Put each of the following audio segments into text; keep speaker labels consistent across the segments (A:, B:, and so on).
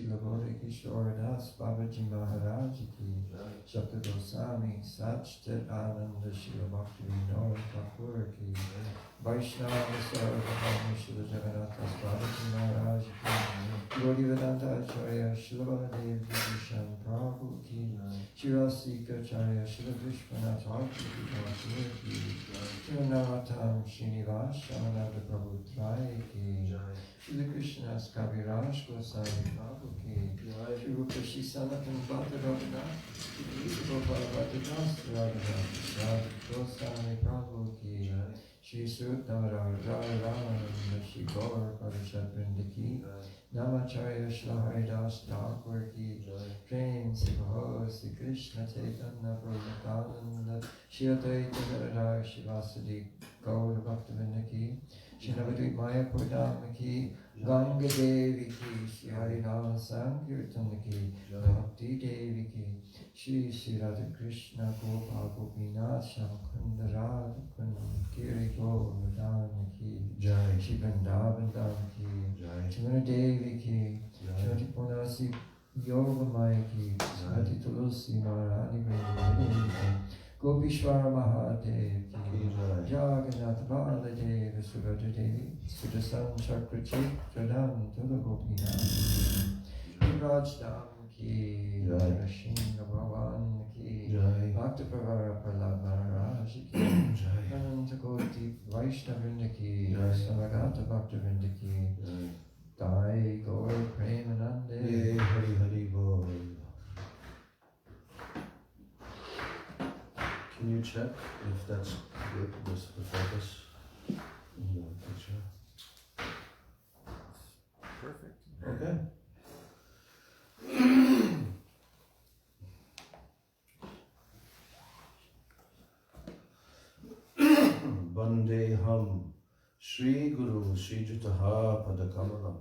A: Labore Kishore Babaji Maharaj ki, Shakta Goswami, Sachtat Ananda Shila Bhakti Vinod Thakur ki, Vaishnava Sarvabhauma Shila Jagannatha Babaji Maharaj ki, Gauri Vedanta Acharya Shila Baladev Vishan Prabhu ki, Shirasika Acharya Shila Vishwanath Thakur ki, Srinavatam Srinivas Shamananda Prabhu Trai ki, Shri Krishna's Kaviraj Goswami Prabhu ki, Shri Rupa Shri Sanatan Bhatta Raghunath, Shri Gopala Bhatta Das Raghunath, Goswami Prabhu ki, Shri Sutara Rarananda Shri Gaur Parishad Vrindaki, Namacharya Shri Haridas Thakur ki, Prem Sivaho Shri Krishna Chaitanya Prabhu Nityananda, Shri Advaita Gadadhar Shri Vasudeva Gaur Bhaktivinoda ki, Shri Navadvip Maya Purnama ki, Ganga Devi ki, Shri Harinama Sankirtan ki, Bhakti Devi ki, Shri Shri Radha Krishna Gopal Gopinath Shamakunda Radha Kunam Kiri Govardhana ki, Shri Vrindavan Dham ki, Shri Devi ki, Shri Purnasi Yoga Maya ki, Shri Tulsi Maharani Vrindavani ki, Gopishwara Mahadev ki, Jagannath Baladev Subhadra Devi, Sudasan Chakrachi Pradhan Tula Gopinath ki, Braj Dham ki, Rashinga Bhavan ki, Bhakta Pravara Prahlad Maharaj ki, Ananta Koti Vaishnavrinda ki, Samagata Bhakta Vrinda ki, Dai Gaur Premanande,
B: Hari Hari Bol. Can you check if that's good, this the focus in the picture?
A: Perfect.
B: Okay. Vandeham Shri Guru Shri Jutaha Padakamalam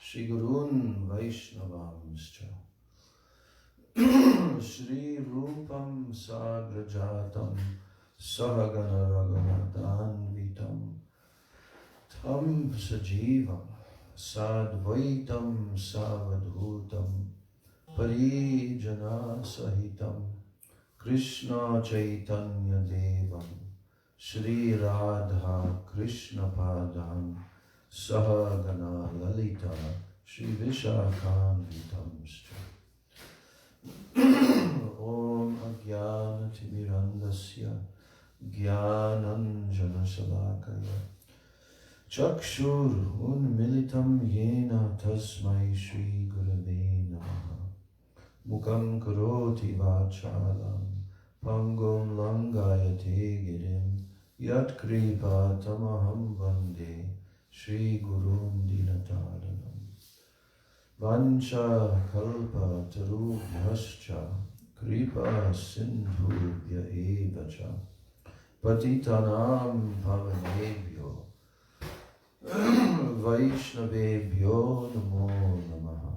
B: Shri Gurun Vaishnavamscha Shri Rupam Sagrajatam Sahagana Raghunadan Vitam Tam Sajivam Sadvaitam Savadhutam Parijana Sahitam Krishna Chaitanya Devam Shri Radha Krishna Padam Sahagana Lalita Shri Vishakhan Vitamscha Om Agyana Timirandasya Gyananjana Salakaya Chakshur Unmilitam Yena Tasmai Shri Gurave Namaha Mukam Karoti Vachalam Pangom Langayate Girim Yat Kripa Tamaham Vande Shri Gurun Dinatadanam Vancha Kalpa Tarubhyascha Kripa Sindhubhya Evacha Patitanam Pavanebhyo Vaishnavebhyo Namo Namaha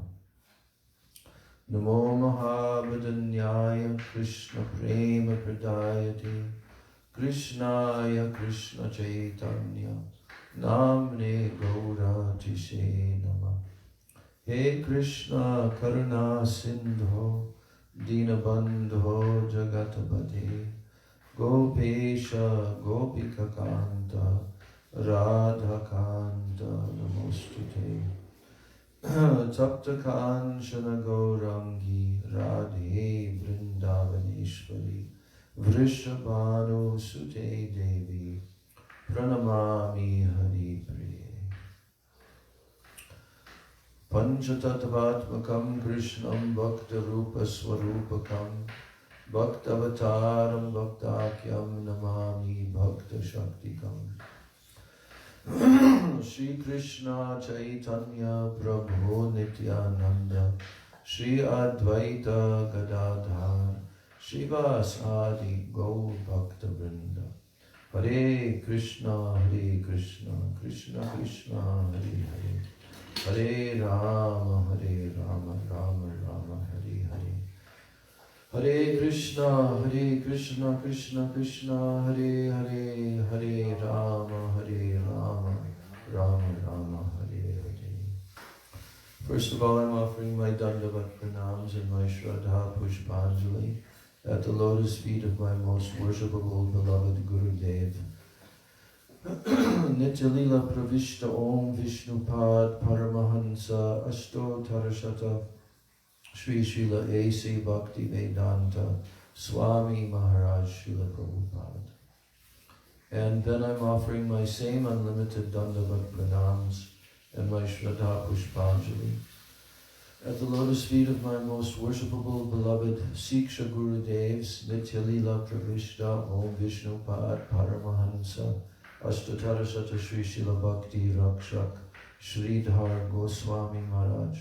B: Namo Mahabhadanyaya Krishna Prema Pradayate Krishnaya Krishna Chaitanya Namne Gaura Tishe Namah He Krishna Karuna Sindho Dinabandho Jagatapate Gopesha Gopika Kanta Radha Kanta Namostute Tapta Kanchana Gaurangi Radhe Vrindavaneshwari Vrishabhanu Sute Devi Pranamami Hari Priye Panchatattvatmakam Krishnam Bhakta Rupa Swarupakam Bhaktavataram Bhaktakyam Namami Bhakta Shaktikam Shri Krishna Chaitanya Prabhu Nityananda Shri Advaita Gadadhar Shivasadi Gaur Bhakta Vrinda Hare Krishna Krishna Krishna Hare Hare Hare Rama Rama Rama Hare Hare Hare Krishna Krishna Krishna Hare Hare Hare Rama Rama Rama Hare Hare First of all, I'm offering my Dandavat Pranams and my Shraddha Pushpanjali at the lotus feet of my most worshipable beloved Gurudev. Nityalila Pravishta Om Vishnupad Paramahansa Ashto Tarashata Srila A.C. Bhakti Vedanta Swami Maharaj Srila Prabhupada. And then I'm offering my same unlimited Dandavat Pranams and my Shraddha Pushpanjali at the lotus feet of my most worshipable beloved Siksha Gurudevs Nityalila Pravishta Om Vishnupad Paramahansa Ashtatarashata Sri Srila Bhakti Rakshak Sridhar Goswami Maharaj.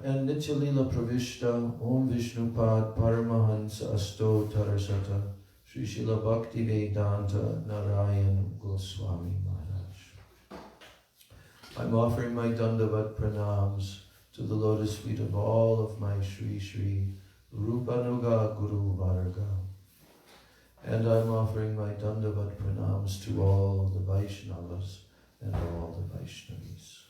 B: And Nityalila Pravishta Om Vishnupad Paramahansa Asto Tarashata Sri Srila Bhakti Vedanta Narayan Goswami Maharaj. I'm offering my Dandavat Pranams to the lotus feet of all of my Sri Sri Rupanuga Guru Varga. And I'm offering my Dandavat Pranams to all the Vaishnavas and all the Vaishnavis.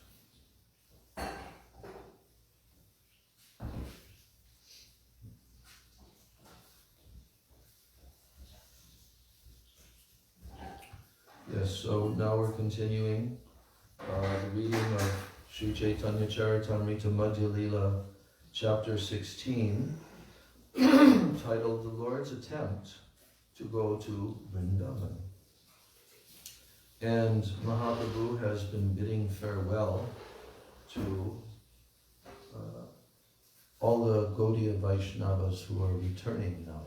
B: Yes, so now we're continuing the reading of Sri Chaitanya Charitamrita Madhya Lila, chapter 16, titled The Lord's Attempt to Go to Vrindavan. And Mahaprabhu has been bidding farewell to all the Gaudiya Vaishnavas who are returning now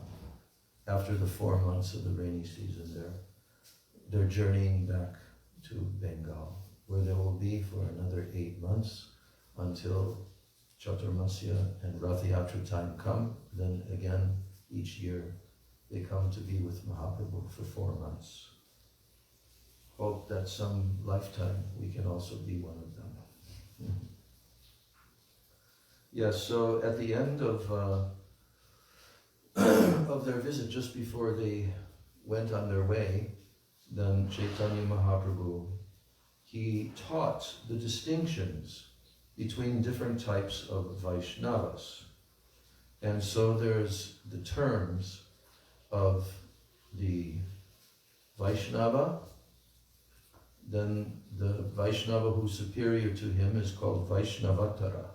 B: after the 4 months of the rainy season there. They're journeying back to Bengal, where they will be for another 8 months until Chaturmasya and Rath Yatra time come. Then again, each year, they come to be with Mahaprabhu for 4 months. Hope that some lifetime we can also be one of them. Yes, so at the end of their visit, just before they went on their way, then Chaitanya Mahaprabhu, he taught the distinctions between different types of Vaishnavas. And so there's the terms of the Vaishnava, then the Vaishnava who's superior to him is called Vaishnavatara.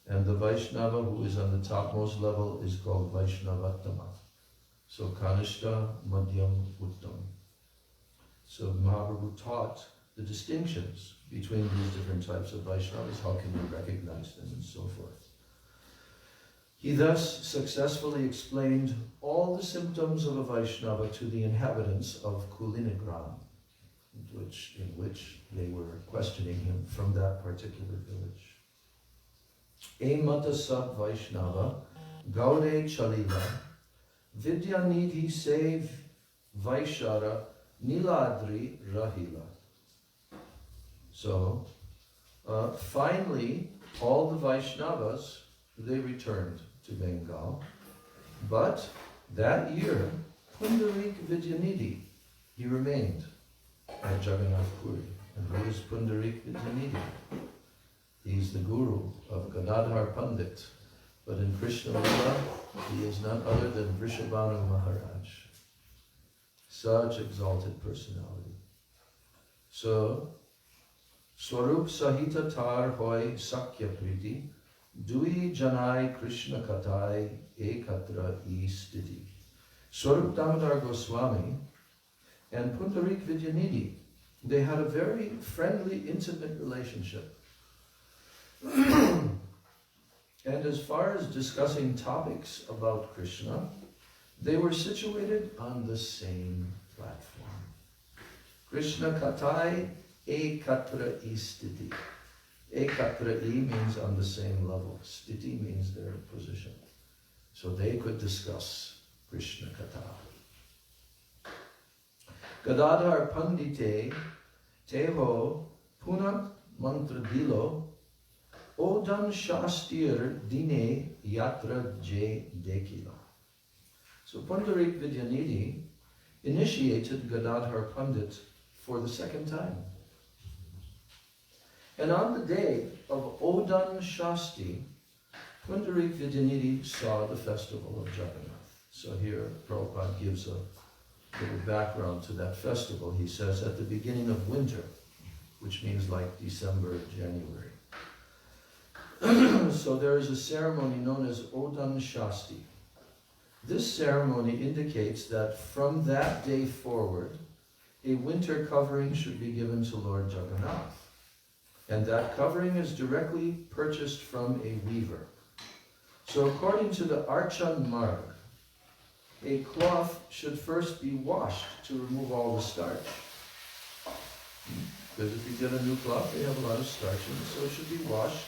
B: And the Vaishnava who is on the topmost level is called Vaishnavattama. So Kanishta, Madhyam, Uttam. So Mahaprabhu taught the distinctions between these different types of Vaishnavas, how can you recognize them, and so forth. He thus successfully explained all the symptoms of a Vaishnava to the inhabitants of Kulinagram, in which they were questioning him from that particular village. Emata Sab Vaishnava, Gaude Chalila, Vidyanidhi Sev Vaishara, Niladri Rahila. So, finally, all the Vaishnavas, they returned to Bengal. But that year, Pundarik Vidyanidhi, he remained at Jagannath Puri. And who is Pundarik Vidyanidhi? He's the guru of Gadadhar Pandit. But in Krishna Lila, he is none other than Vrishabhanu Maharaj. Such exalted personality. So, Swarup Sahita Tar Hoy Sakya Priti, Dui Janai Krishna Katai Ekatra E Stiti. Swarup Damodar Goswami and Pundarik Vidyanidhi, they had a very friendly, intimate relationship. And as far as discussing topics about Krishna, they were situated on the same platform. Krishna Katai Ekatra Istiti. Ekatra E means on the same level. Stiti means their position. So they could discuss Krishna Katha. Gadadhar Pandite Teho Punat Mantra Dilo Odan Shastir Dine Yatra Je Dekila. So Pundarik Vidyanidhi initiated Gadadhar Pandit for the second time. And on the day of Odan Shasti, Pundarik Vidyanidhi saw the festival of Jagannath. So here Prabhupada gives a little background to that festival. He says at the beginning of winter, which means like December, January. So there is a ceremony known as Odan Shasti. This ceremony indicates that from that day forward, a winter covering should be given to Lord Jagannath. And that covering is directly purchased from a weaver. So according to the Archan Marg, a cloth should first be washed to remove all the starch. Because if you get a new cloth, they have a lot of starch in it, so it should be washed,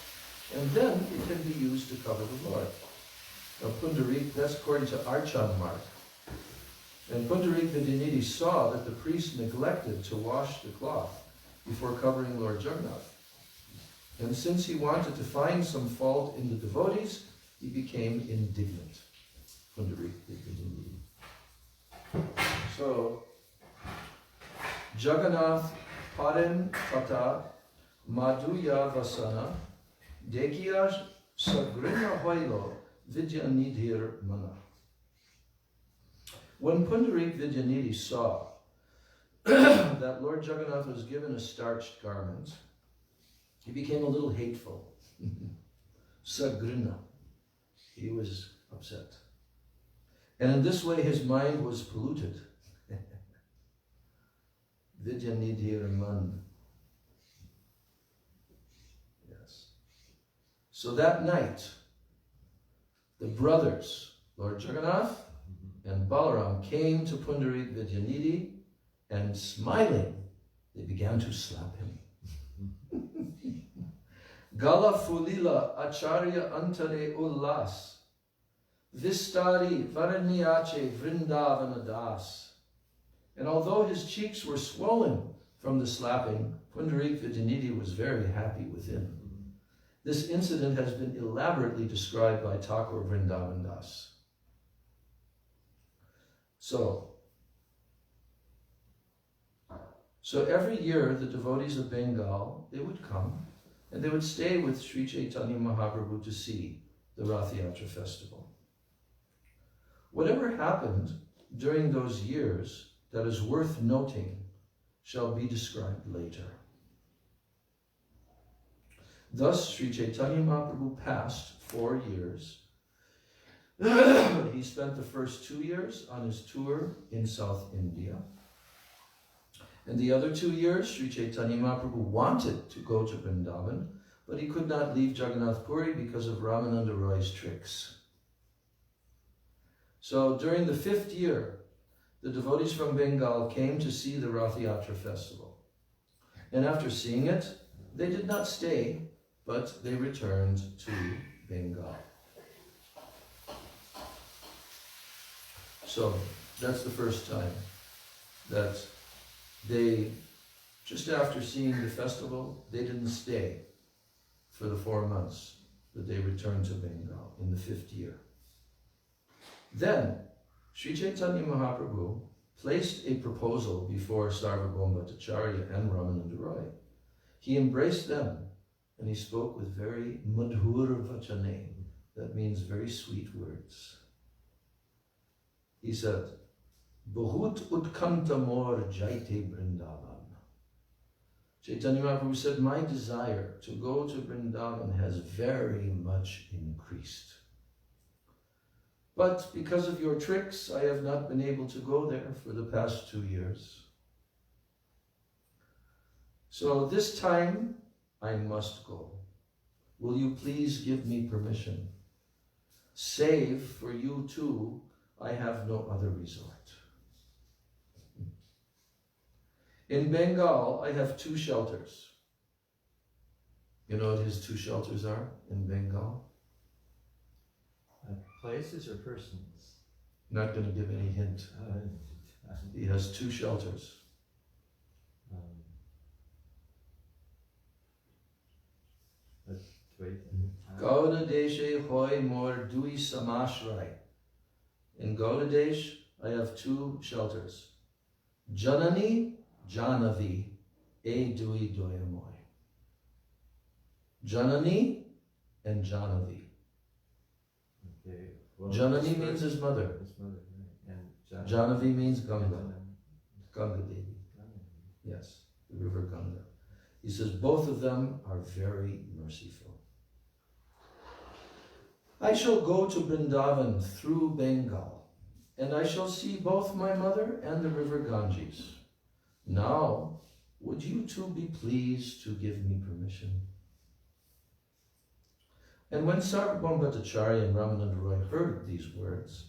B: and then it can be used to cover the Lord. Now Pundarik, that's according to Archan Marg. And Pundarik Vidyanidhi saw that the priest neglected to wash the cloth before covering Lord Jagannath. And since he wanted to find some fault in the devotees, he became indignant. Pundarik Vidyanidhi. So, Jagannath Paren Katha Madhuya Vasana Dekiya Sagrina Hoilo Vidyanidhir Mana. When Pundarik Vidyanidhi saw that Lord Jagannath was given a starched garment, he became a little hateful. Sagrina. He was upset. And in this way his mind was polluted. Vidyanidhir Man. Yes. So that night, the brothers, Lord Jagannath and Balaram, came to Pundarik Vidyanidhi, and smiling, they began to slap him. Gala Fulila Acharya Antare Ullas Vistari Varaniyache Vrindavana Das. And although his cheeks were swollen from the slapping, Pundarik Vidyanidhi was very happy within. This incident has been elaborately described by Thakur Vrindavan Das. So every year the devotees of Bengal, they would come and they would stay with Sri Chaitanya Mahaprabhu to see the Rath Yatra festival. Whatever happened during those years that is worth noting shall be described later. Thus, Sri Chaitanya Mahaprabhu passed 4 years. He spent the first 2 years on his tour in South India. And the other 2 years, Sri Chaitanya Mahaprabhu wanted to go to Vrindavan, but he could not leave Jagannath Puri because of Ramananda Roy's tricks. So during the 5th year, the devotees from Bengal came to see the Rath Yatra festival. And after seeing it, they did not stay, but they returned to Bengal. So that's the first time that they, just after seeing the festival, they didn't stay for the 4 months, but they returned to Bengal in the 5th year. Then, Sri Chaitanya Mahaprabhu placed a proposal before Sarvabhauma Bhattacharya and Ramananda Roy. He embraced them and he spoke with very madhur vachane, that means very sweet words. He said, Bahut utkanta mor jaite Vrindavan. Chaitanya Mahaprabhu said, my desire to go to Vrindavan has very much increased. But because of your tricks, I have not been able to go there for the past 2 years. So this time, I must go. Will you please give me permission? Save for you too, I have no other resort. In Bengal, I have 2 shelters. You know what his 2 shelters are in Bengal?
C: Places or persons?
B: Not going to give any hint. He has 2 shelters. Gauda Deshe Hoy Mor Dui Samashrai. In Gauda Desh, I have 2 shelters. Janani, Janavi, E Dui Doyamoy. Janani and Janavi.
C: Okay. Well,
B: Janani means his mother.
C: His mother, right. And
B: Janavi means Ganga. Ganga Devi. Yes, the river Ganga. He says both of them are very merciful. I shall go to Vrindavan through Bengal, and I shall see both my mother and the river Ganges. Now, would you two be pleased to give me permission? And when Sarvabhauma Bhattacharya and Ramananda Roy heard these words,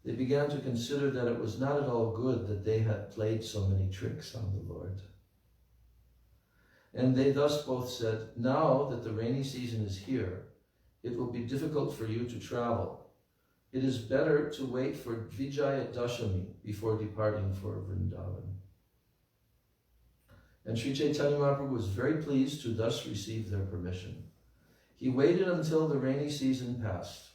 B: they began to consider that it was not at all good that they had played so many tricks on the Lord. And they thus both said, now that the rainy season is here, it will be difficult for you to travel. It is better to wait for Vijaya Dashami before departing for Vrindavan. And Sri Chaitanya Mahaprabhu was very pleased to thus receive their permission. He waited until the rainy season passed,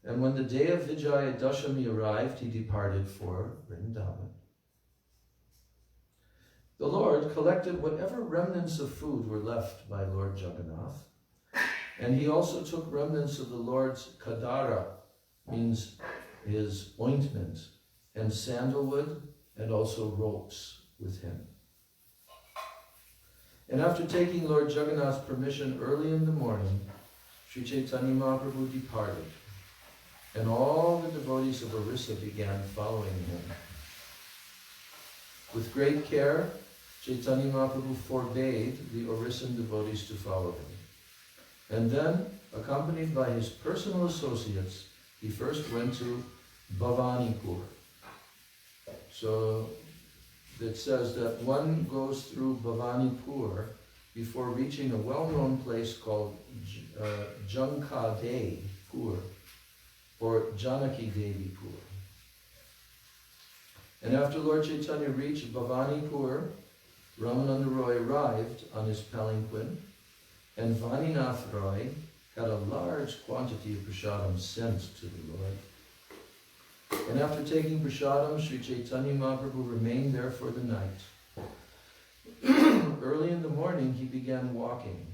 B: and when the day of Vijaya Dashami arrived, he departed for Vrindavan. The Lord collected whatever remnants of food were left by Lord Jagannath, and he also took remnants of the Lord's kadara, means his ointment, and sandalwood, and also ropes with him. And after taking Lord Jagannath's permission early in the morning, Sri Chaitanya Mahaprabhu departed, and all the devotees of Orissa began following him. With great care, Chaitanya Mahaprabhu forbade the Orissan devotees to follow him. And then, accompanied by his personal associates, he first went to Bhavanipur. So it says that one goes through Bhavanipur before reaching a well-known place called Jankade Pur, or Janaki Devi Pur. And after Lord Chaitanya reached Bhavanipur, Ramananda Roy arrived on his palanquin, and Vaninath Roy had a large quantity of prasadam sent to the Lord. And after taking prasadam, Sri Chaitanya Mahaprabhu remained there for the night. Early in the morning, he began walking,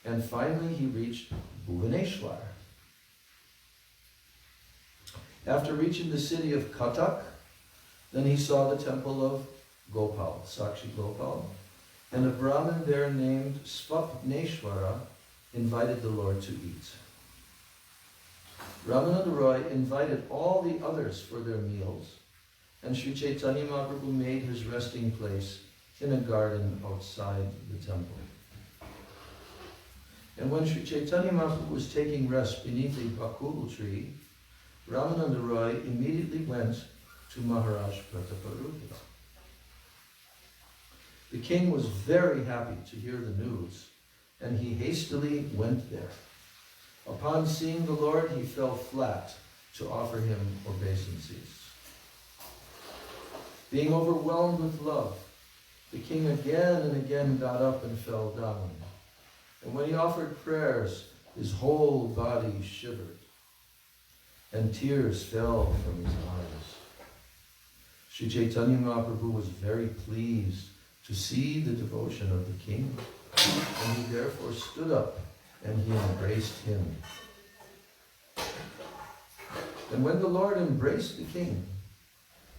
B: and finally he reached Bhuvaneshwar. After reaching the city of Kathak, then he saw the temple of Gopal, Sakshi Gopal, and a Brahmin there named Swapneshwara invited the Lord to eat. Ramananda Roy invited all the others for their meals, and Sri Chaitanya Mahaprabhu made his resting place in a garden outside the temple. And when Sri Chaitanya Mahaprabhu was taking rest beneath a bakul tree, Ramananda Roy immediately went to Maharaj Prataparudra. The king was very happy to hear the news, and he hastily went there. Upon seeing the Lord, he fell flat to offer him obeisances. Being overwhelmed with love, the king again and again got up and fell down. And when he offered prayers, his whole body shivered, and tears fell from his eyes. Sri Chaitanya Mahaprabhu was very pleased to see the devotion of the king, and he therefore stood up and he embraced him. And when the Lord embraced the king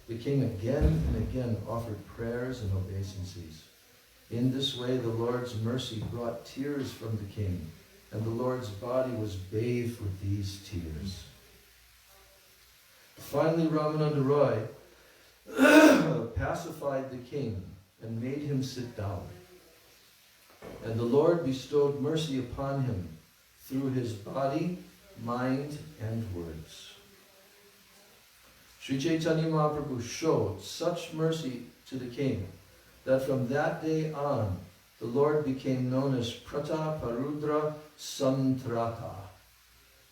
B: again and again offered prayers and obeisances. In this way, the Lord's mercy brought tears from the king, and the Lord's body was bathed with these tears. Finally, Ramananda Roy pacified the king and made him sit down. And the Lord bestowed mercy upon him through his body, mind, and words. Sri Chaitanya Mahaprabhu showed such mercy to the king that from that day on, the Lord became known as Prataparudra Santrata.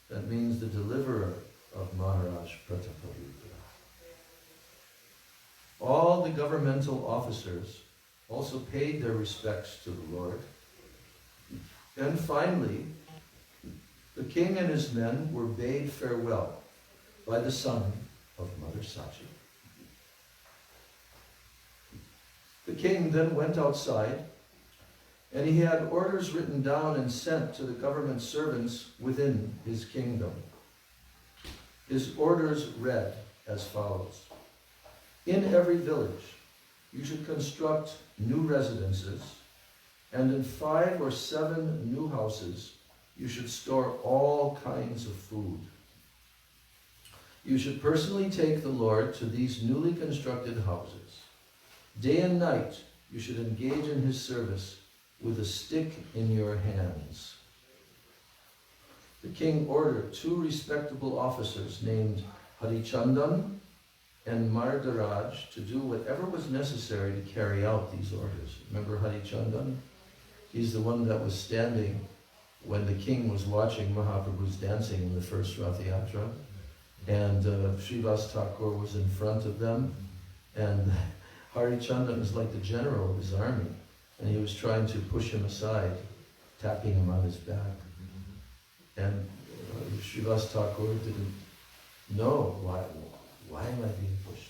B: That means the deliverer of Maharaj Prataparudra. All the governmental officers also paid their respects to the Lord. And finally, the king and his men were bade farewell by the son of Mother Sachi. The king then went outside And he had orders written down and sent to the government servants within his kingdom. His orders read as follows. In every village, you should construct new residences, and in 5 or 7 new houses, you should store all kinds of food. You should personally take the Lord to these newly constructed houses. Day and night, you should engage in his service with a stick in your hands. The king ordered 2 respectable officers named Harichandan and Mardaraj to do whatever was necessary to carry out these orders. Remember Harichandan? He's the one that was standing when the king was watching Mahaprabhu's dancing in the first Rath Yatra. And Srivas Thakur was in front of them. And Harichandan is like the general of his army. And he was trying to push him aside, tapping him on his back. And Srivas Thakur didn't know why am I being pushed.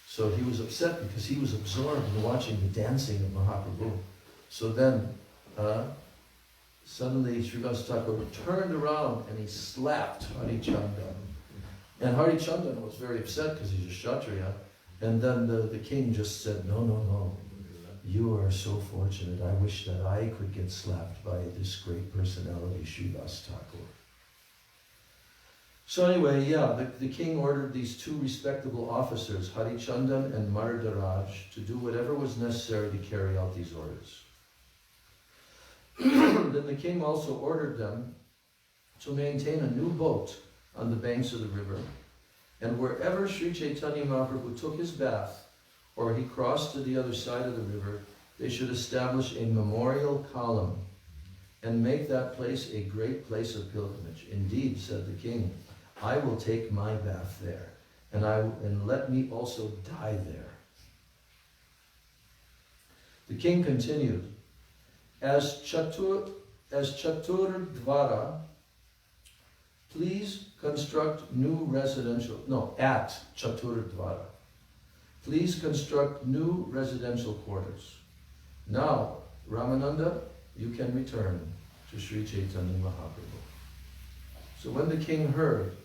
B: So he was upset because he was absorbed in watching the dancing of Mahaprabhu. So then suddenly Srivas Thakur turned around and he slapped Harichandan. And Harichandan was very upset because he's a Kshatriya. And then the king just said, no. You are so fortunate. I wish that I could get slapped by this great personality, Srivas Thakur. So anyway, the king ordered these 2 respectable officers, Harichandan and Mardaraj, to do whatever was necessary to carry out these orders. Then the king also ordered them to maintain a new boat on the banks of the river, and wherever Sri Chaitanya Mahaprabhu took his bath, or he crossed to the other side of the river, they should establish a memorial column and make that place a great place of pilgrimage. Indeed, said the king, I will take my bath there, and let me also die there. The king continued, at Chatur Dvara, please construct new residential quarters. Now, Ramananda, you can return to Sri Chaitanya Mahaprabhu. So when the king heard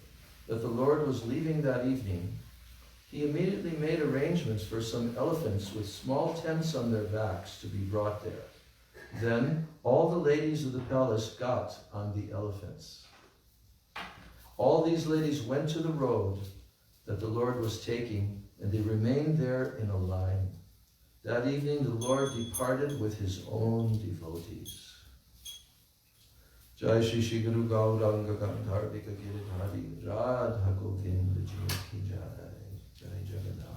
B: that the Lord was leaving that evening, he immediately made arrangements for some elephants with small tents on their backs to be brought there. Then all the ladies of the palace got on the elephants. All these ladies went to the road that the Lord was taking, and they remained there in a line. That evening the Lord departed with his own devotees. Jai Shri Shri Guru Gauranga Gandharvika Giridhari Radha Govinda Jai Ki Jai Jai Jagannath.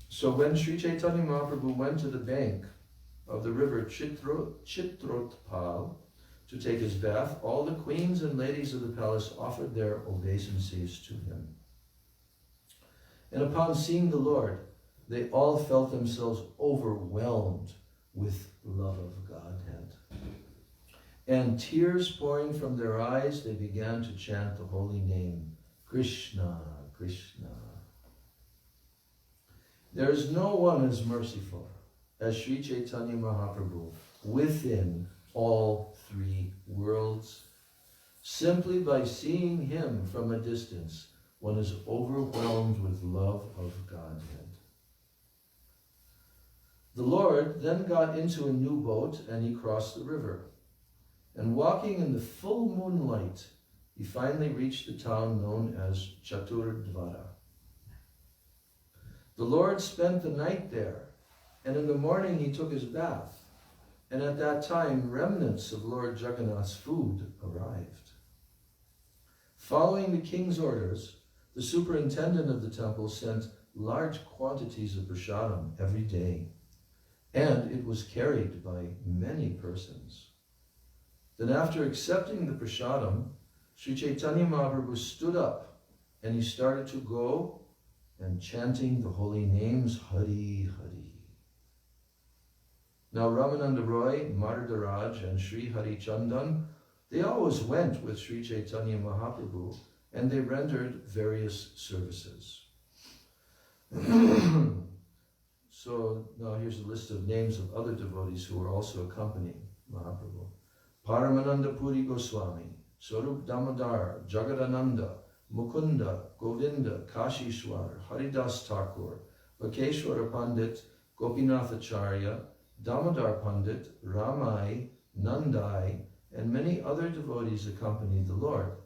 B: So when Sri Chaitanya Mahaprabhu went to the bank of the river Chitrotpal to take his bath, all the queens and ladies of the palace offered their obeisances to him. And upon seeing the Lord, they all felt themselves overwhelmed with love of Godhead. And tears pouring from their eyes, they began to chant the holy name, Krishna, Krishna. There is no one as merciful as Sri Chaitanya Mahaprabhu within all 3 worlds. Simply by seeing him from a distance, one is overwhelmed with love of Godhead. The Lord then got into a new boat and he crossed the river. And walking in the full moonlight, he finally reached the town known as Chaturdvara. The Lord spent the night there, and in the morning he took his bath. And at that time, remnants of Lord Jagannath's food arrived. Following the king's orders, the superintendent of the temple sent large quantities of prasadam every day, and it was carried by many persons. Then after accepting the prasadam, Sri Chaitanya Mahaprabhu stood up and he started to go and chanting the holy names, Hari, Hari. Now Ramananda Roy, Mardaraj, and Sri Harichandan, they always went with Sri Chaitanya Mahaprabhu, and they rendered various services. So now here's a list of names of other devotees who were also accompanying Mahaprabhu. Paramananda Puri Goswami, Swarup Damodar, Jagadananda, Mukunda, Govinda, Kashishwar, Haridas Thakur, Vakeshwara Pandit, Gopinath Acharya, Damodar Pandit, Ramai, Nandai, and many other devotees accompanied the Lord.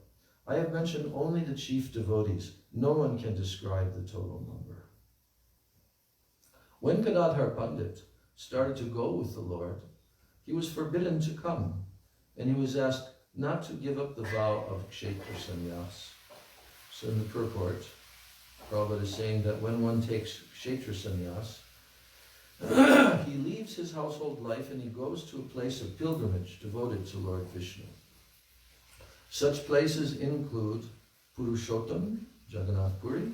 B: I have mentioned only the chief devotees. No one can describe the total number. When Gadadhar Pandit started to go with the Lord, he was forbidden to come, and he was asked not to give up the vow of Kshetra Sannyas. So in the purport, Prabhupada is saying that when one takes Kshetra Sannyas, he leaves his household life and he goes to a place of pilgrimage devoted to Lord Vishnu. Such places include Purushottam, Jagannath Puri,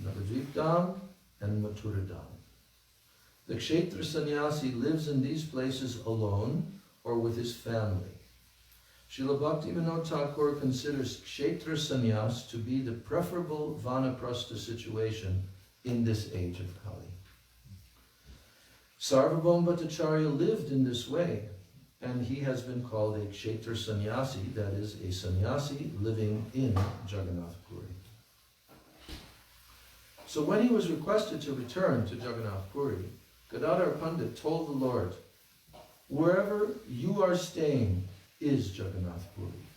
B: Navadvip Dham, and Mathura Dham. The Kshetra Sannyasi lives in these places alone or with his family. Srila Bhaktivinoda Thakur considers Kshetra Sannyas to be the preferable Vanaprastha situation in this age of Kali. Sarvabhauma Bhattacharya lived in this way, and he has been called a Kshetra Sannyasi, that is, a sannyasi living in Jagannath Puri. So when he was requested to return to Jagannath Puri, Gadadhar Pandit told the Lord, "Wherever you are staying is Jagannath Puri.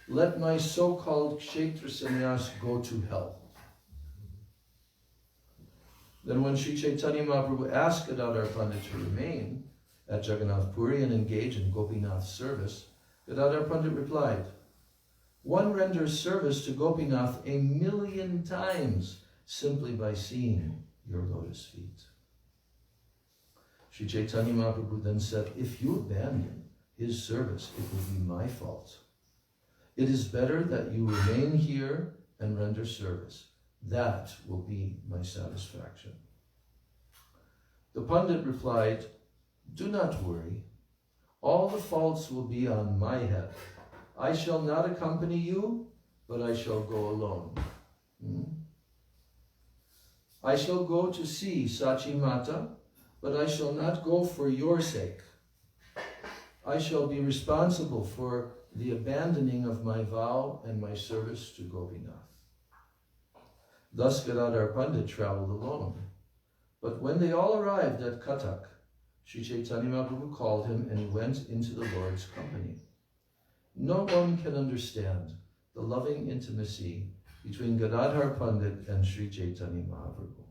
B: Let my so-called Kshetra Sannyas go to hell." Then when Sri Chaitanya Mahaprabhu asked Gadadhar Pandit to remain at Jagannath Puri and engage in Gopinath service, Gadadhar Pandit replied, "One renders service to Gopinath 1,000,000 times simply by seeing your lotus feet." Sri Chaitanya Mahaprabhu then said, "If you abandon his service, it will be my fault. It is better that you remain here and render service. That will be my satisfaction." The Pandit replied, "Do not worry. All the faults will be on my head. I shall not accompany you, but I shall go alone. I shall go to see Sachi Mata, but I shall not go for your sake. I shall be responsible for the abandoning of my vow and my service to Gopinath." Thus Gadadhar Pandit traveled alone. But when they all arrived at Kathak, Sri Chaitanya Mahaprabhu called him and he went into the Lord's company. No one can understand the loving intimacy between Gadadhar Pandit and Sri Chaitanya Mahaprabhu.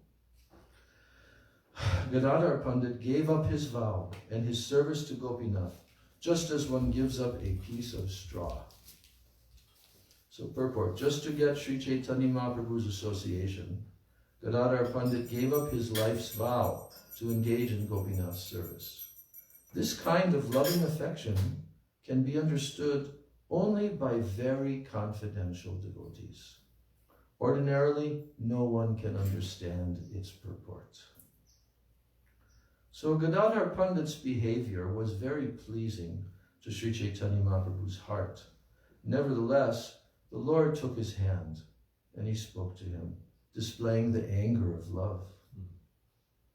B: Gadadhar Pandit gave up his vow and his service to Gopinath, just as one gives up a piece of straw. So purport, just to get Sri Chaitanya Mahaprabhu's association, Gadadhar Pandit gave up his life's vow to engage in Gopinath's service. This kind of loving affection can be understood only by very confidential devotees. Ordinarily, no one can understand its purport. So Gadadhar Pandit's behavior was very pleasing to Sri Chaitanya Mahaprabhu's heart. Nevertheless, the Lord took his hand and he spoke to him, displaying the anger of love.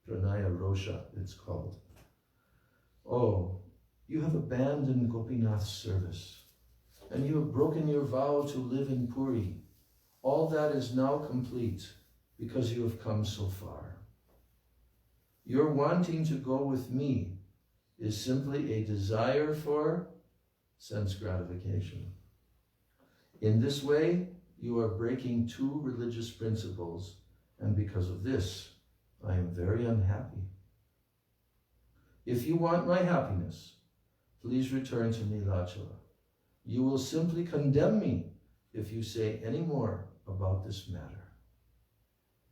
B: Pranaya Rosha, it's called. "Oh, you have abandoned Gopinath's service, and you have broken your vow to live in Puri. All that is now complete because you have come so far. Your wanting to go with me is simply a desire for sense gratification. In this way, you are breaking 2 religious principles, and because of this, I am very unhappy. If you want my happiness, please return to Nilachala. You will simply condemn me if you say any more about this matter."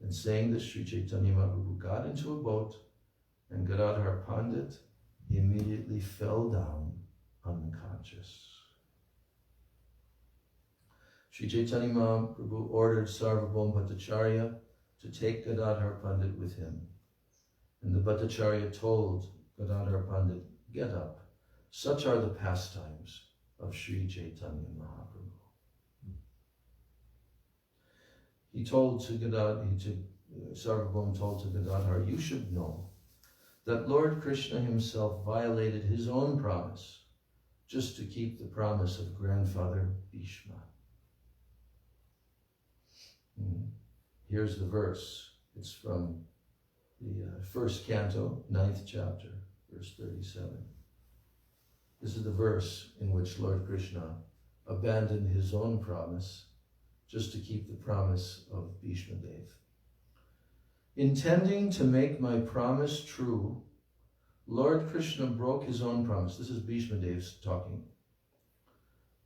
B: And saying this, Sri Chaitanya Mahaprabhu got into a boat, and Gadadhar Pandit immediately fell down unconscious. Sri Chaitanya Mahaprabhu ordered Sarvabhauma Bhattacharya to take Gadadhar Pandit with him. And the Bhattacharya told Gadadhar Pandit, "Get up. Such are the pastimes of Sri Chaitanya Mahaprabhu." He told to Sarvabhauma told to Gadadhar, you should know that Lord Krishna himself violated his own promise just to keep the promise of grandfather Bhishma. Here's the verse. It's from the first canto, 9th chapter, verse 37. This is the verse in which Lord Krishna abandoned his own promise just to keep the promise of Bhishma Dev. Intending to make my promise true, Lord Krishna broke his own promise. This is Bhishma Dev's talking.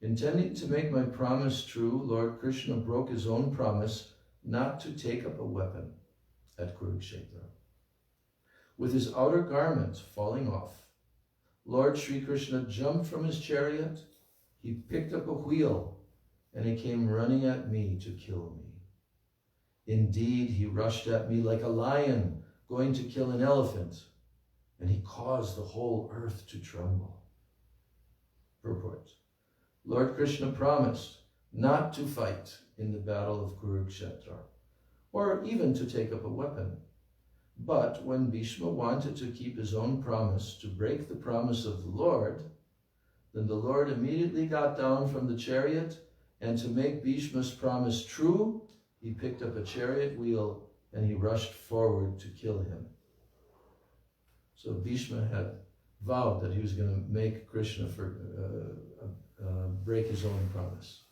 B: Intending to make my promise true, Lord Krishna broke his own promise not to take up a weapon at Kurukshetra. With his outer garment falling off, Lord Sri Krishna jumped from his chariot, he picked up a wheel, and he came running at me to kill me. Indeed, he rushed at me like a lion going to kill an elephant, and he caused the whole earth to tremble. Purport. Lord Krishna promised not to fight in the battle of Kurukshetra, or even to take up a weapon. But when Bhishma wanted to keep his own promise, to break the promise of the Lord, then the Lord immediately got down from the chariot, and to make Bhishma's promise true, he picked up a chariot wheel and he rushed forward to kill him. So Bhishma had vowed that he was going to make Krishna break his own promise.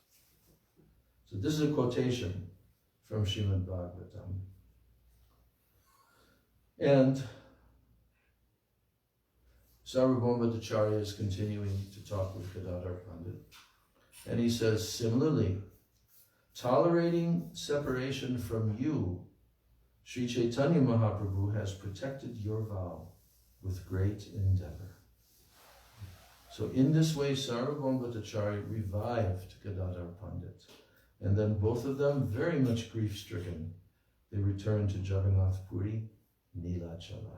B: So this is a quotation from Srimad Bhagavatam. And Sarvabhauma Bhattacharya is continuing to talk with Gadadhar Pandit. And he says, similarly, tolerating separation from you, Sri Chaitanya Mahaprabhu has protected your vow with great endeavor. So in this way, Sarvabhauma Bhattacharya revived Gadadhar Pandit. And then both of them, very much grief-stricken, they returned to Jagannath Puri, Nilachala.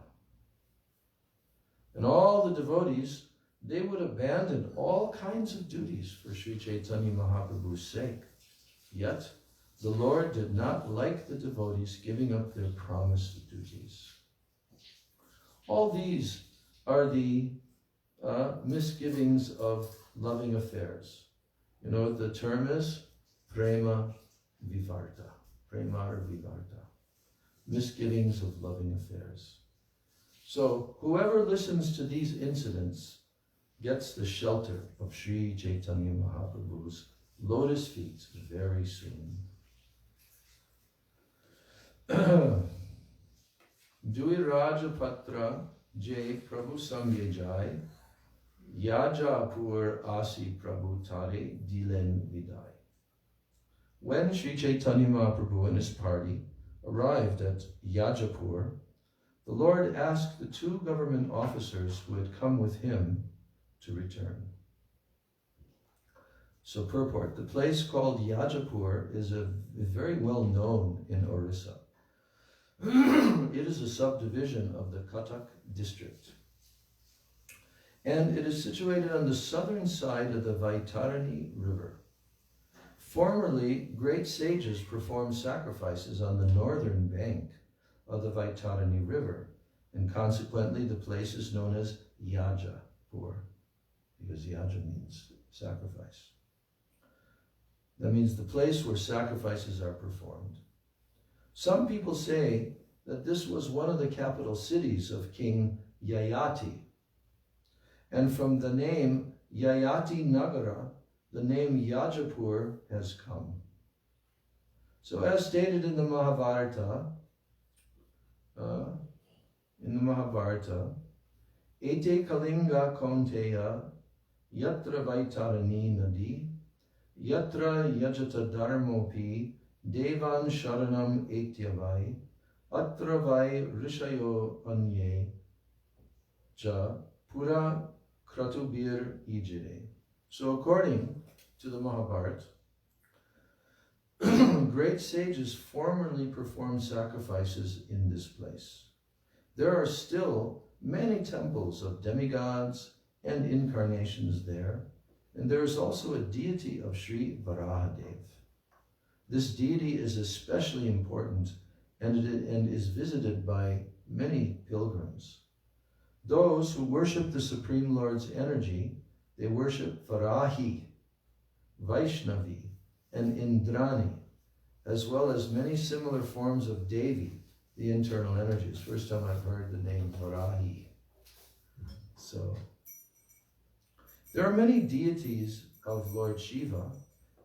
B: And all the devotees, they would abandon all kinds of duties for Sri Chaitanya Mahaprabhu's sake. Yet, the Lord did not like the devotees giving up their promised duties. All these are the misgivings of loving affairs. You know, the term is prema vivarta. Prema or vivarta. Misgivings of loving affairs. So, whoever listens to these incidents gets the shelter of Sri Chaitanya Mahaprabhu's lotus feet very soon. Dui Rajapatra Jai Prabhu Sangye Jai Yajapur Asi Prabhu Tare Dilen Vidai. When Sri Chaitanya Mahaprabhu and his party arrived at Yajapur, the Lord asked the two government officers who had come with him to return. So purport, the place called Yajapur is very well known in Orissa. It is a subdivision of the Katha district. And it is situated on the southern side of the Vaitarani river. Formerly, great sages performed sacrifices on the northern bank of the Vaitarani river, and consequently the place is known as Yajapur, because Yaja means sacrifice. That means the place where sacrifices are performed. Some people say that this was one of the capital cities of King Yayati, and from the name Yayati Nagara, the name Yajapur has come. So as stated in the Mahabharata, Ete Kalinga Konteya Yatra Vaitarani Nadi Yatra Yajata Dharmopi Devan Sharanam Etyavai Atra Vai Rishayo Anye Ja Pura Kratubir Ijire. So according to the Mahabharata, great sages formerly performed sacrifices in this place. There are still many temples of demigods and incarnations there, and there is also a deity of Sri Varahadev. This deity is especially important and is visited by many pilgrims. Those who worship the Supreme Lord's energy, they worship Varahi, Vaishnavi, and Indrani, as well as many similar forms of Devi, the internal energies. First time I've heard the name Varahi. So, there are many deities of Lord Shiva,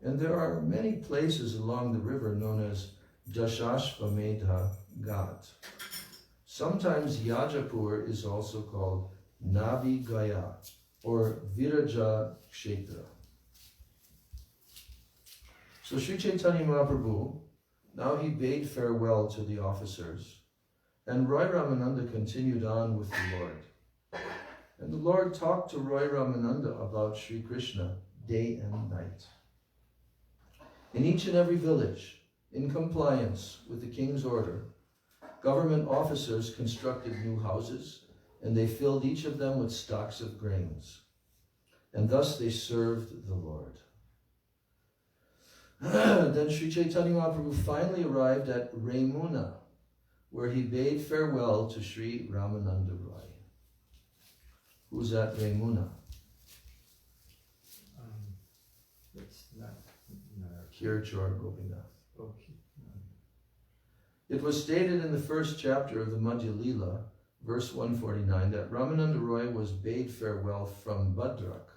B: and there are many places along the river known as Dashashvamedha Ghat. Sometimes Yajapur is also called Navi Gaya or Viraja Kshetra. So Sri Chaitanya Mahaprabhu, now he bade farewell to the officers, and Roy Ramananda continued on with the Lord. And the Lord talked to Roy Ramananda about Sri Krishna day and night. In each and every village, in compliance with the king's order, government officers constructed new houses, and they filled each of them with stocks of grains. And thus they served the Lord. Then Sri Chaitanya Mahaprabhu finally arrived at Raimuna, where he bade farewell to Sri Ramananda Roy. Who's at Raimuna?
C: It's not.
B: Kirchor Gopinath.
C: Okay.
B: It was stated in the first chapter of the Madhya Lila, verse 149, that Ramananda Roy was bade farewell from Bhadrak.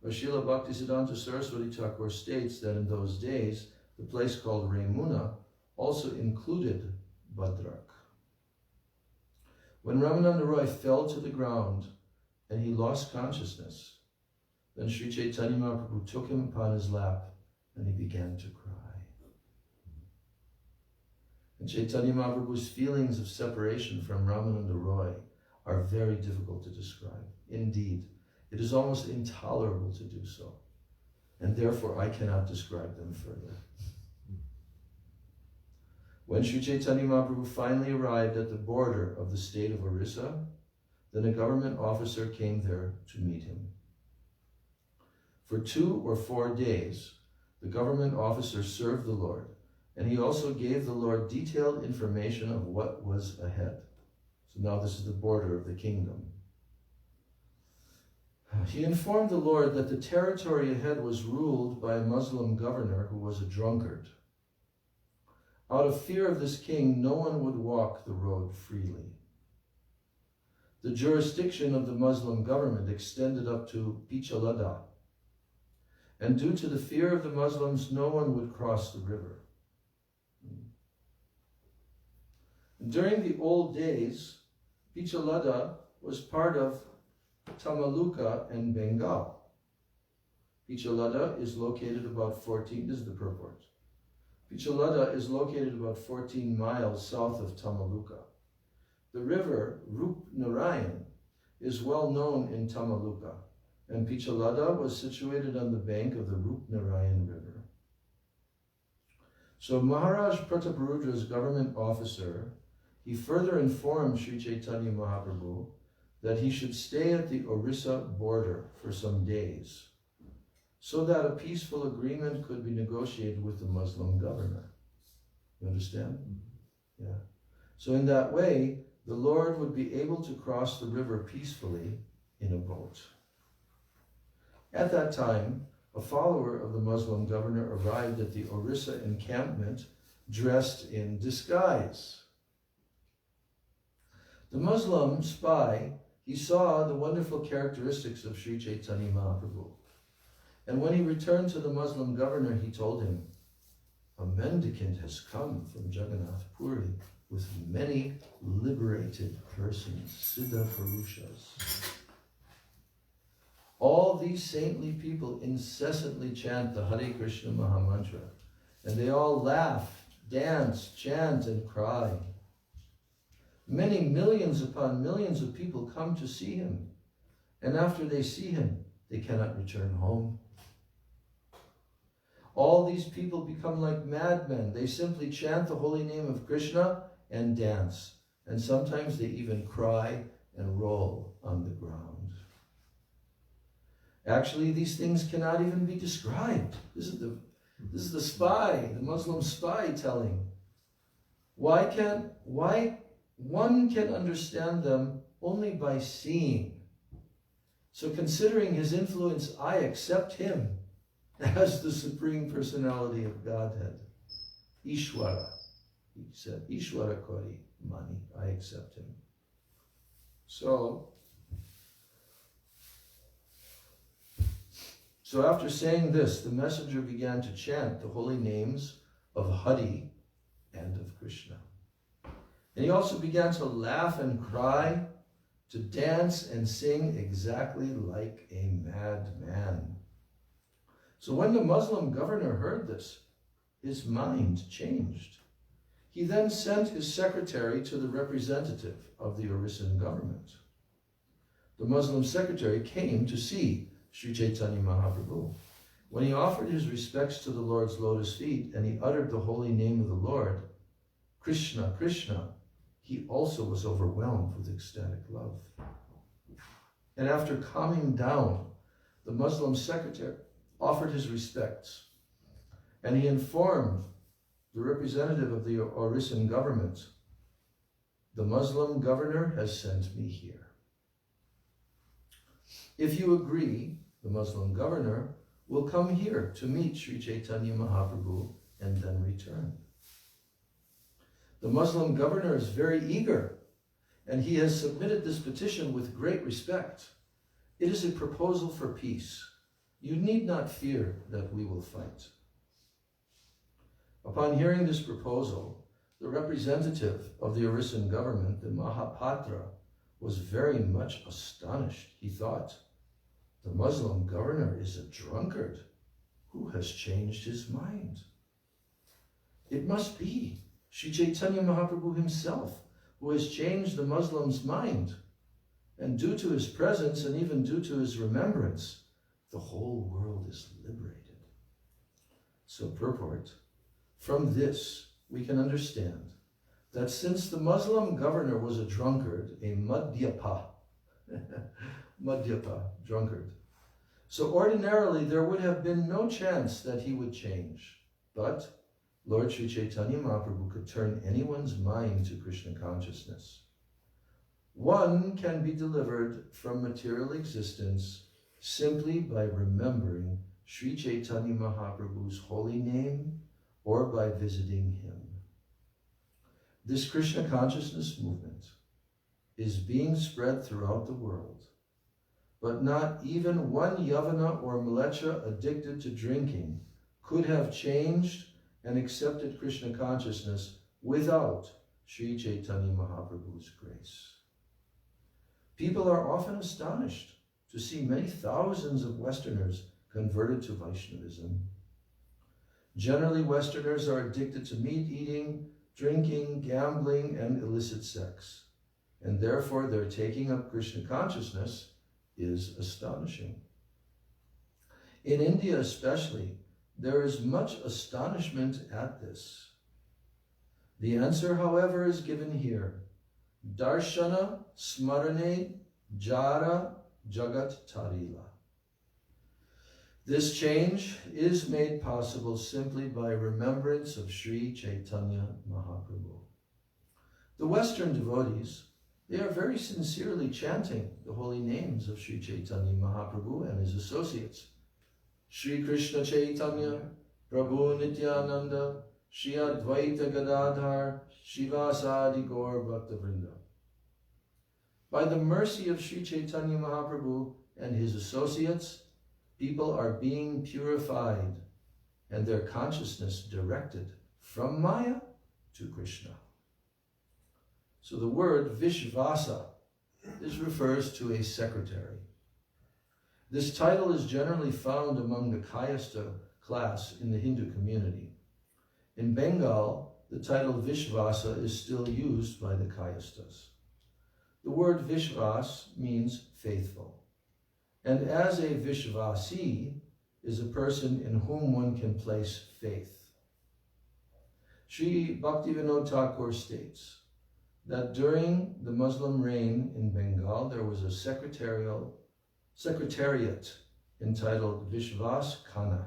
B: Srila Bhaktisiddhanta Saraswati Thakur states that in those days, the place called Raimuna also included Bhadrak. When Ramananda Roy fell to the ground and he lost consciousness, then Sri Chaitanya Mahaprabhu took him upon his lap and he began to cry. And Chaitanya Mahaprabhu's feelings of separation from Ramananda Roy are very difficult to describe. Indeed, it is almost intolerable to do so, and therefore I cannot describe them further. When Sri Chaitanya Mahaprabhu finally arrived at the border of the state of Orissa, then a government officer came there to meet him. For 2 or 4 days, the government officer served the Lord, and he also gave the Lord detailed information of what was ahead. So now this is the border of the kingdom. He informed the Lord that the territory ahead was ruled by a Muslim governor who was a drunkard. Out of fear of this king, no one would walk the road freely. The jurisdiction of the Muslim government extended up to Pichalada, and due to the fear of the Muslims, no one would cross the river. During the old days, Pichalada was part of Tamaluka and Bengal. Pichalada is located about 14, this is the purport. Pichalada is located about 14 miles south of Tamaluka. The river Rup Narayan is well known in Tamaluka, and Pichalada was situated on the bank of the Rup Narayan River. So Maharaj Prataparudra's government officer, he further informed Sri Chaitanya Mahaprabhu that he should stay at the Orissa border for some days, so that a peaceful agreement could be negotiated with the Muslim governor. You understand? Yeah. So in that way, the Lord would be able to cross the river peacefully in a boat. At that time, a follower of the Muslim governor arrived at the Orissa encampment dressed in disguise. The Muslim spy, he saw the wonderful characteristics of Sri Chaitanya Mahaprabhu. And when he returned to the Muslim governor, he told him, a mendicant has come from Jagannath Puri with many liberated persons, Siddha Purushas. All these saintly people incessantly chant the Hare Krishna Mahamantra, and they all laugh, dance, chant, and cry. Many millions upon millions of people come to see him, and after they see him, they cannot return home. All these people become like madmen. They simply chant the holy name of Krishna and dance, and sometimes they even cry and roll on the ground. Actually, these things cannot even be described. This is the spy, the Muslim spy telling. Why one can understand them only by seeing. So considering his influence, I accept him as the Supreme Personality of Godhead. Ishwara. He said, Ishwara Kori Mani, I accept him. So after saying this, the messenger began to chant the holy names of Hari and of Krishna. And he also began to laugh and cry, to dance and sing exactly like a madman. So when the Muslim governor heard this, his mind changed. He then sent his secretary to the representative of the Orissan government. The Muslim secretary came to see Sri Chaitanya Mahaprabhu. When he offered his respects to the Lord's lotus feet and he uttered the holy name of the Lord, Krishna, Krishna, he also was overwhelmed with ecstatic love. And after calming down, the Muslim secretary offered his respects, and he informed the representative of the Orissan government, the Muslim governor has sent me here. If you agree, the Muslim governor will come here to meet Sri Chaitanya Mahaprabhu and then return. The Muslim governor is very eager, and he has submitted this petition with great respect. It is a proposal for peace. You need not fear that we will fight. Upon hearing this proposal, the representative of the Orissan government, the Mahapatra, was very much astonished. He thought, the Muslim governor is a drunkard who has changed his mind. It must be Sri Chaitanya Mahaprabhu himself who has changed the Muslim's mind. And due to his presence and even due to his remembrance, the whole world is liberated. So purport, from this we can understand that since the Muslim governor was a drunkard, a madhyapa, madhyapa, drunkard, so ordinarily there would have been no chance that he would change. But Lord Sri Chaitanya Mahaprabhu could turn anyone's mind to Krishna consciousness. One can be delivered from material existence simply by remembering Sri Chaitanya Mahaprabhu's holy name or by visiting him. This Krishna consciousness movement is being spread throughout the world, but not even one Yavana or Mlecha addicted to drinking could have changed and accepted Krishna consciousness without Sri Chaitanya Mahaprabhu's grace. People are often astonished to see many thousands of Westerners converted to Vaishnavism. Generally, Westerners are addicted to meat eating, drinking, gambling, and illicit sex, and therefore their taking up Krishna consciousness is astonishing. In India especially, there is much astonishment at this. The answer, however, is given here. Darshana smarane jara jagat tarila. This change is made possible simply by remembrance of Sri Chaitanya Mahaprabhu. The Western devotees, they are very sincerely chanting the holy names of Sri Chaitanya Mahaprabhu and his associates. Sri Krishna Chaitanya, Prabhu Nityananda, Sri Advaita Gadadhar, Shivasadi Gaur Bhaktavrinda. By the mercy of Sri Chaitanya Mahaprabhu and his associates, people are being purified and their consciousness directed from Maya to Krishna. So the word Vishvasa refers to a secretary. This title is generally found among the Kayastha class in the Hindu community. In Bengal, the title Vishvasa is still used by the Kayasthas. The word Vishvas means faithful. And as a Vishvasi is a person in whom one can place faith. Sri Bhaktivinoda Thakur states that during the Muslim reign in Bengal, there was a secretariat entitled Vishvas Khana.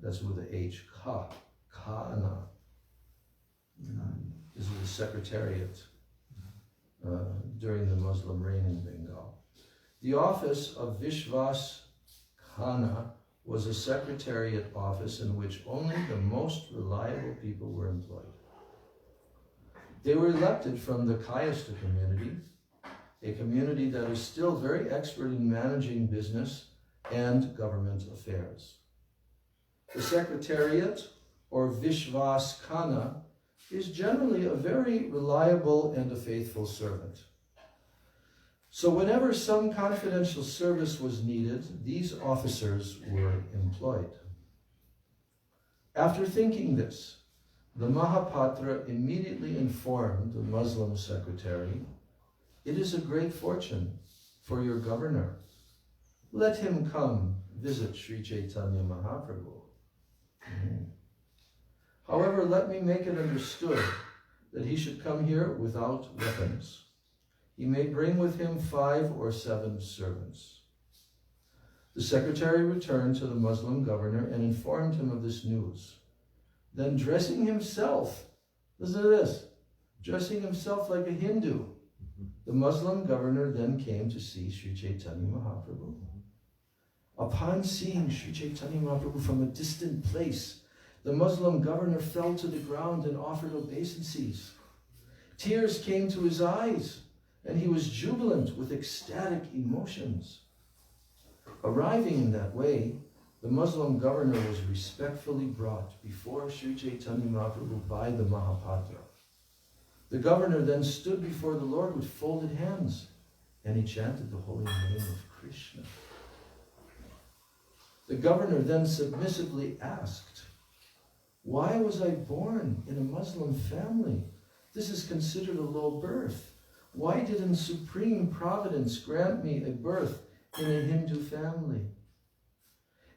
B: That's with the H, Khana. This is the secretariat during the Muslim reign in Bengal. The office of Vishwas Khana was a secretariat office in which only the most reliable people were employed. They were elected from the Kayastha community, a community that is still very expert in managing business and government affairs. The secretariat, or Vishwas Khana, is generally a very reliable and a faithful servant. So whenever some confidential service was needed, these officers were employed. After thinking this, the Mahapatra immediately informed the Muslim secretary, "It is a great fortune for your governor. Let him come visit Sri Chaitanya Mahaprabhu. However, let me make it understood that he should come here without weapons. He may bring with him 5 or 7 servants." The secretary returned to the Muslim governor and informed him of this news. Then dressing himself, listen to this, dressing himself like a Hindu, the Muslim governor then came to see Sri Chaitanya Mahaprabhu. Upon seeing Sri Chaitanya Mahaprabhu from a distant place, the Muslim governor fell to the ground and offered obeisances. Tears came to his eyes, and he was jubilant with ecstatic emotions. Arriving in that way, the Muslim governor was respectfully brought before Sri Chaitanya Mahaprabhu by the Mahapatra. The governor then stood before the Lord with folded hands, and he chanted the holy name of Krishna. The governor then submissively asked, "Why was I born in a Muslim family? This is considered a low birth. Why didn't Supreme Providence grant me a birth in a Hindu family?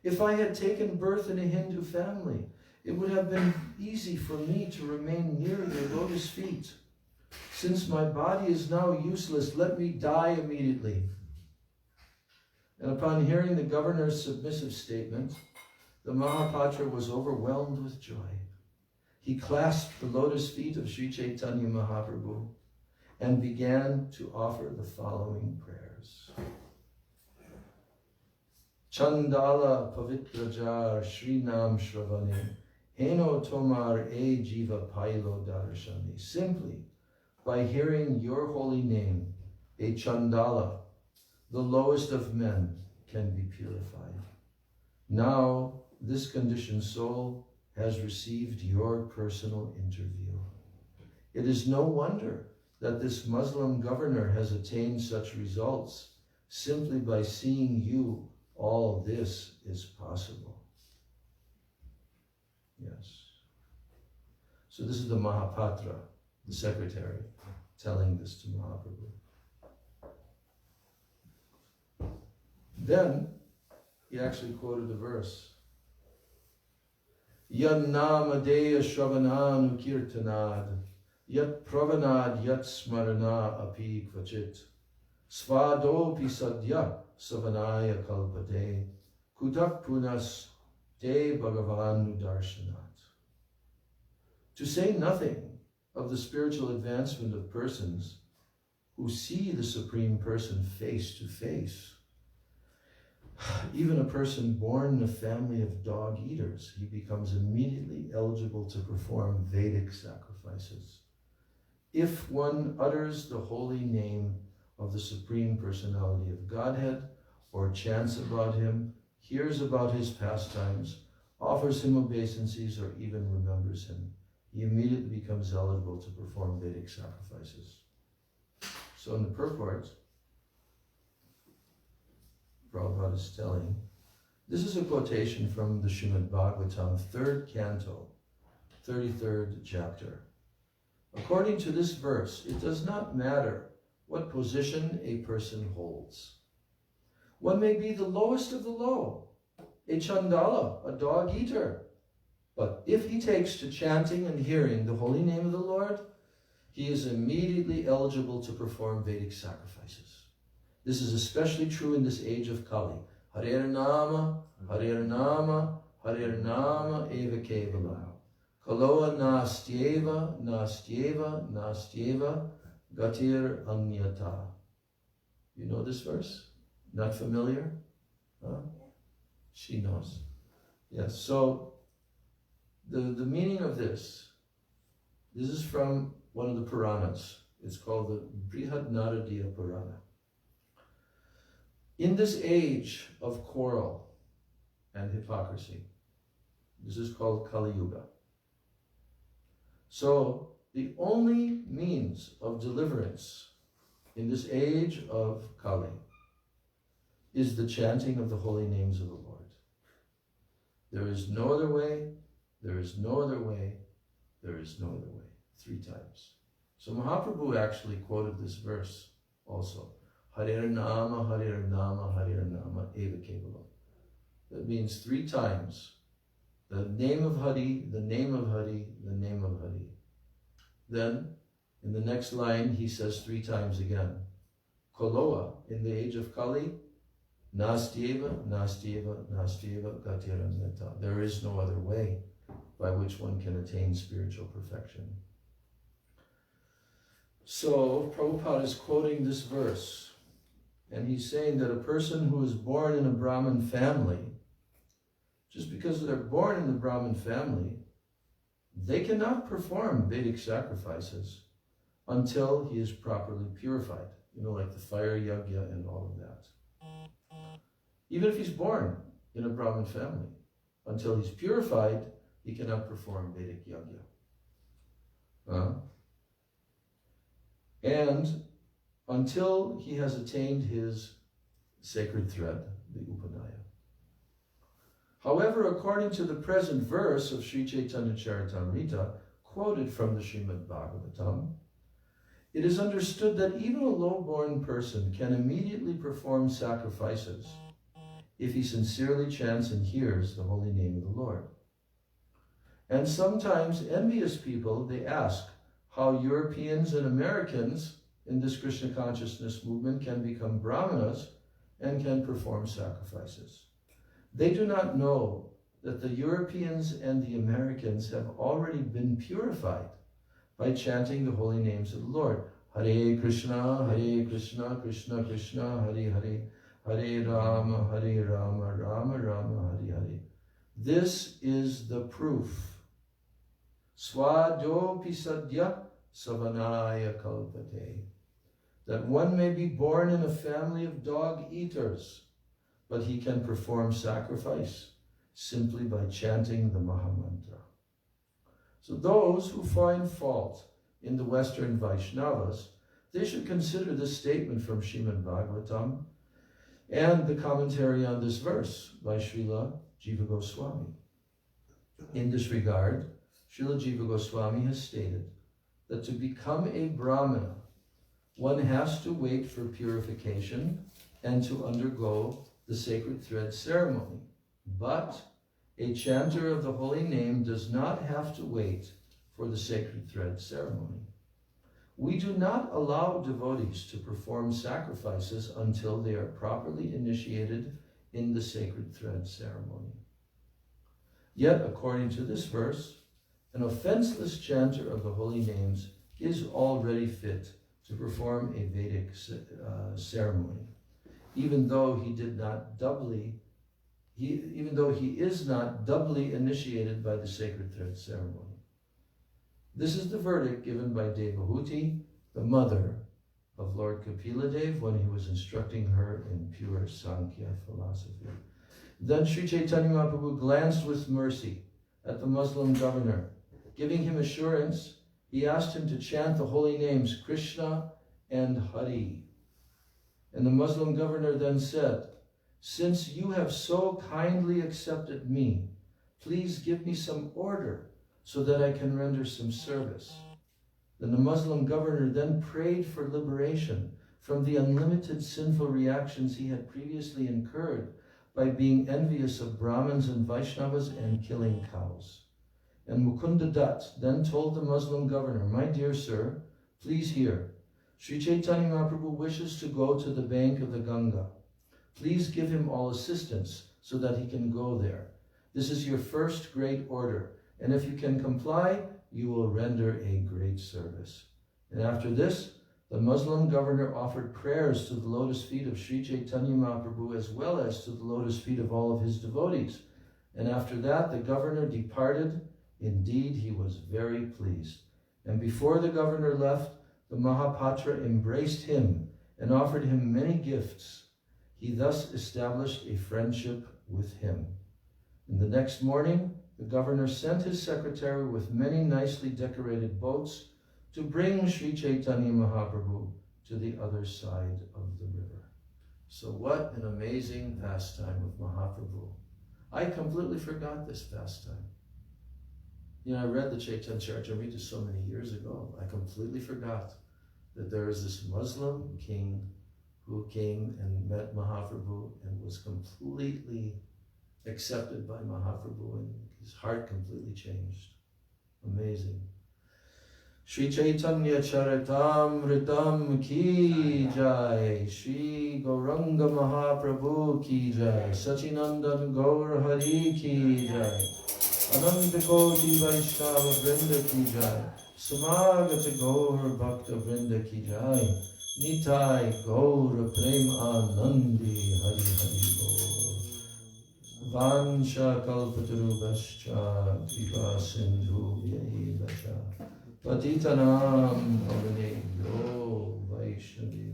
B: If I had taken birth in a Hindu family, it would have been easy for me to remain near your lotus feet. Since my body is now useless, let me die immediately." And upon hearing the governor's submissive statement, the Mahapatra was overwhelmed with joy. He clasped the lotus feet of Sri Chaitanya Mahaprabhu and began to offer the following prayers. Chandala pavitrajar Srinam Shravane Heno Tomar E Jiva Pailo Darshani. Simply, by hearing your holy name, a Chandala, the lowest of men, can be purified. Now, this conditioned soul has received your personal interview. It is no wonder that this Muslim governor has attained such results. Simply by seeing you, all this is possible. Yes. So this is the Mahapatra, the secretary, telling this to Mahaprabhu. Then he actually quoted the verse. Yan namadeya shravananu kirtanad, yat pravanad yat smarana api kvachit, svadopi sadya savanaya kalpate, kutak punas te bhagavanu darshanat. To say nothing of the spiritual advancement of persons who see the Supreme Person face to face. Even a person born in a family of dog eaters, he becomes immediately eligible to perform Vedic sacrifices. If one utters the holy name of the Supreme Personality of Godhead, or chants about him, hears about his pastimes, offers him obeisances, or even remembers him, he immediately becomes eligible to perform Vedic sacrifices. So in the purport, Prabhupada is telling, this is a quotation from the Srimad Bhagavatam, 3rd canto, 33rd chapter. According to this verse, it does not matter what position a person holds. One may be the lowest of the low, a chandala, a dog eater. But if he takes to chanting and hearing the holy name of the Lord, he is immediately eligible to perform Vedic sacrifices. This is especially true in this age of Kali. Harer Nama, Harer Nama, Harer Nama Eva Kevala. Kaloa nastyeva, nastyeva, nastyeva, gatir anyata. You know this verse? Not familiar? Huh? She knows. Yes, so the meaning of this is from one of the Puranas. It's called the Brihad Naradiya Purana. In this age of quarrel and hypocrisy, this is called Kali Yuga. So the only means of deliverance in this age of Kali is the chanting of the holy names of the Lord. There is no other way, there is no other way, there is no other way. 3 times. So Mahaprabhu actually quoted this verse also. Harir Nama, Harir Nama, Harir Nama, Eva Kevalam. That means 3 times. The name of Hari, the name of Hari, the name of Hari. Then, in the next line, he says 3 times again. Koloa, in the age of Kali, Nastyeva, Nastyeva, Nastyeva, Gatiranyata. There is no other way by which one can attain spiritual perfection. So, Prabhupada is quoting this verse, and he's saying that a person who is born in a Brahmin family, just because they're born in the Brahmin family, they cannot perform Vedic sacrifices until he is properly purified. You know, like the fire yajna and all of that. Even if he's born in a Brahmin family, until he's purified, he cannot perform Vedic yajna. And until he has attained his sacred thread, the Upanaya. However, according to the present verse of Sri Chaitanya Charitamrita, quoted from the Srimad Bhagavatam, it is understood that even a low-born person can immediately perform sacrifices if he sincerely chants and hears the holy name of the Lord. And sometimes envious people, they ask how Europeans and Americans in this Krishna consciousness movement can become brahmanas and can perform sacrifices. They do not know that the Europeans and the Americans have already been purified by chanting the holy names of the Lord. Hare Krishna, Krishna Krishna, Hare Hare, Hare Rama, Rama Rama, Hare Hare. This is the proof. Swadopi sadya savanaya kalpate. That one may be born in a family of dog eaters, but he can perform sacrifice simply by chanting the Mahamantra. So those who find fault in the Western Vaishnavas, they should consider this statement from Srimad Bhagavatam and the commentary on this verse by Srila Jiva Goswami. In this regard, Srila Jiva Goswami has stated that to become a Brahmana, one has to wait for purification and to undergo the sacred thread ceremony. But a chanter of the holy name does not have to wait for the sacred thread ceremony. We do not allow devotees to perform sacrifices until they are properly initiated in the sacred thread ceremony. Yet, according to this verse, an offenseless chanter of the holy names is already fit to perform a Vedic ceremony, even though he is not doubly initiated by the sacred thread ceremony. This is the verdict given by Devahuti, the mother of Lord Kapila Dev, when he was instructing her in pure Sankhya philosophy. Then Sri Chaitanya Mahaprabhu glanced with mercy at the Muslim governor. Giving him assurance, he asked him to chant the holy names Krishna and Hari. And the Muslim governor then said, "Since you have so kindly accepted me, please give me some order so that I can render some service." Then the Muslim governor then prayed for liberation from the unlimited sinful reactions he had previously incurred by being envious of Brahmins and Vaishnavas and killing cows. And Mukunda Dutt then told the Muslim governor, "My dear sir, please hear. Sri Chaitanya Mahaprabhu wishes to go to the bank of the Ganga. Please give him all assistance so that he can go there. This is your first great order, and if you can comply, you will render a great service. And after this, the Muslim governor offered prayers to the lotus feet of Sri Chaitanya Mahaprabhu as well as to the lotus feet of all of his devotees. And after that, the governor departed. Indeed, he was very pleased. And before the governor left, the Mahapatra embraced him and offered him many gifts. He thus established a friendship with him. And the next morning, the governor sent his secretary with many nicely decorated boats to bring Sri Chaitanya Mahaprabhu to the other side of the river. So what an amazing pastime of Mahaprabhu. I completely forgot this pastime. You know, I read the Chaitanya Charitamrita so many years ago. I completely forgot that there is this Muslim king who came and met Mahaprabhu and was completely accepted by Mahaprabhu, and his heart completely changed. Amazing. Sri Chaitanya Charitamritam ki jai, Sri Gauranga Mahaprabhu ki jai, Sachinandan Gaur Hari ki jai, Ananta Koti Vaishnava Vrinda ki jai, Samagata Gaur Bhakta Vrinda ki jai, Nitai Gaur Prem Anandi Hari Hari Gaur. Vansha Kalpatarubhascha Kripa Sindhu Vyaivacha Patitanam Avanebhyo Vaishnavi